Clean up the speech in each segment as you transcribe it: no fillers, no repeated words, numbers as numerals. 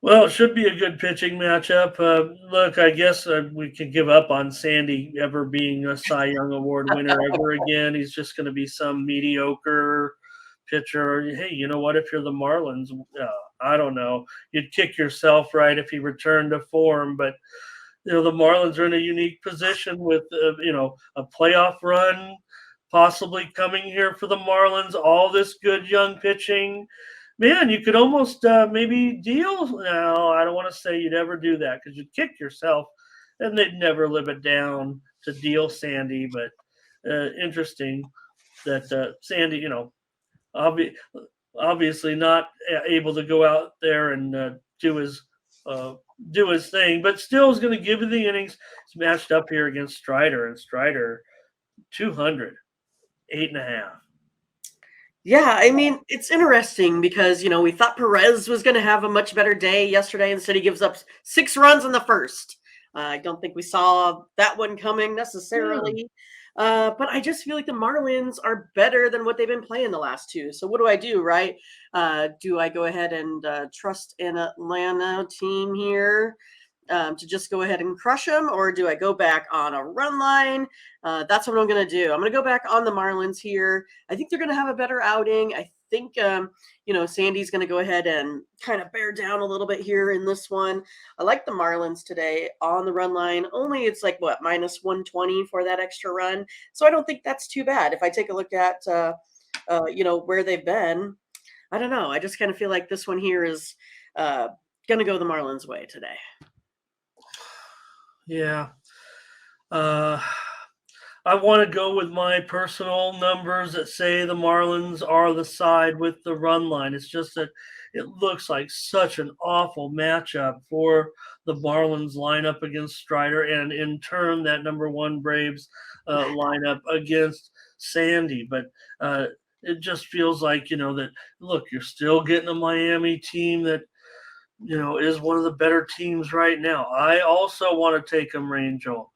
Well, it should be a good pitching matchup. Look, I guess we can give up on Sandy ever being a Cy Young Award winner ever again. He's just going to be some mediocre pitcher. Hey, you know what? If you're the Marlins, I don't know. You'd kick yourself, right, if he returned to form. But the Marlins are in a unique position with a playoff run possibly coming here for the Marlins. All this good young pitching. Man, you could almost maybe deal. No, I don't want to say you'd ever do that because you'd kick yourself, and they'd never live it down to deal Sandy. But interesting that Sandy, obvi- obviously not able to go out there and uh, do his thing, but still is going to give you the innings. It's matched up here against Strider, and Strider 200, 8.5. Yeah, I mean, it's interesting because, we thought Perez was going to have a much better day yesterday. Instead, he gives up 6 runs in the first. I don't think we saw that one coming necessarily. But I just feel like the Marlins are better than what they've been playing the last two. So what do I do, right? Do I go ahead and trust an Atlanta team here to just go ahead and crush them? Or do I go back on a run line? That's what I'm going to do. I'm going to go back on the Marlins here. I think they're going to have a better outing. I think, Sandy's going to go ahead and kind of bear down a little bit here in this one. I like the Marlins today on the run line. Only it's like, what, minus 120 for that extra run. So I don't think that's too bad. If I take a look at, where they've been, I don't know. I just kind of feel like this one here is going to go the Marlins' way today. Yeah. I want to go with my personal numbers that say the Marlins are the side with the run line. It's just that it looks like such an awful matchup for the Marlins lineup against Strider, and in turn, that number one Braves lineup against Sandy. But it just feels like, that, look, you're still getting a Miami team that, is one of the better teams right now. I also want to take them, Rangel.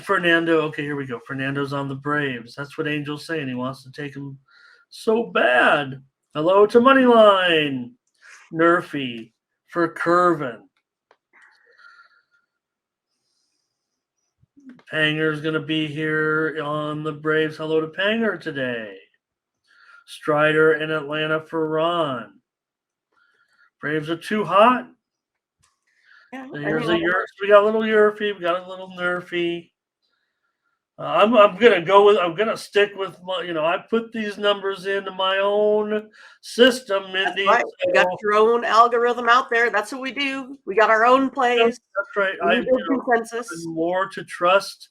Fernando, okay, here we go. Fernando's on the Braves. That's what Angel's saying. He wants to take him so bad. Hello to Moneyline. Nerfy for Curvin. Panger's going to be here on the Braves. Hello to Panger today. Strider in Atlanta for Ron. Braves are too hot. Yeah, Here's we got a little Yerfy. We got a little Nerfy. I'm gonna stick with my, I put these numbers into my own system, Mindy. That's right. You got your own algorithm out there. That's what we do. We got our own plays. That's right. I consensus. More to trust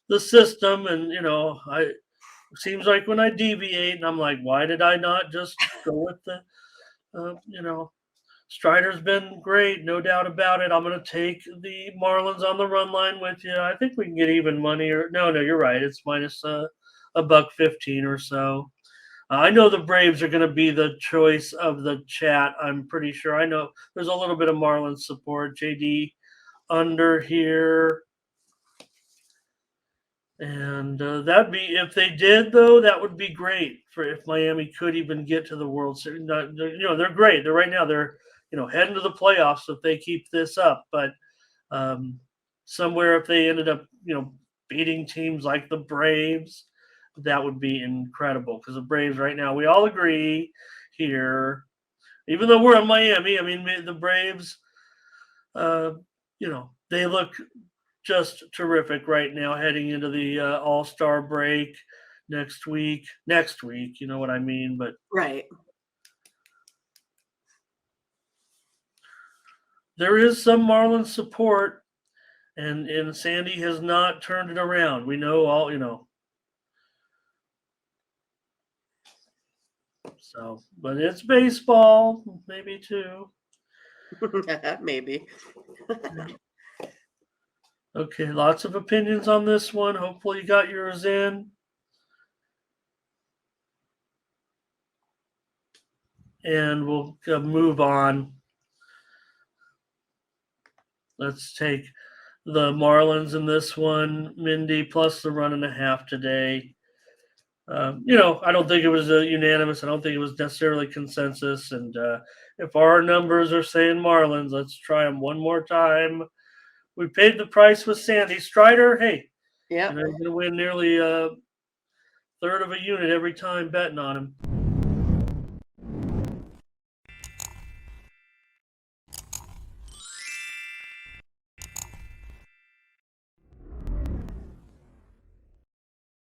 the system, and it seems like when I deviate, and I'm like, why did I not just go with the, Strider's been great, no doubt about it. I'm going to take the Marlins on the run line with you. I think we can get even money. Or no, you're right. It's minus $1.15 or so. I know the Braves are going to be the choice of the chat. I'm pretty sure. I know there's a little bit of Marlins support. JD under here. And that'd be, if they did, though, that would be great for if Miami could even get to the World Series. They're great. They're right now. They're heading to the playoffs if they keep this up. But somewhere if they ended up, beating teams like the Braves, that would be incredible. Because the Braves right now, we all agree here, even though we're in Miami, I mean, the Braves, they look just terrific right now heading into the All-Star break next week, you know what I mean? But right. There is some Marlins support, and Sandy has not turned it around. We know all, So, but it's baseball, maybe too. Maybe. Okay, lots of opinions on this one. Hopefully you got yours in. And we'll move on. Let's take the Marlins in this one. Mindy plus the 1.5 today. I don't think it was unanimous. I don't think it was necessarily consensus. And if our numbers are saying Marlins, let's try them one more time. We paid the price with Sandy Strider. Hey, Yeah. you're going to win nearly a third of a unit every time betting on him.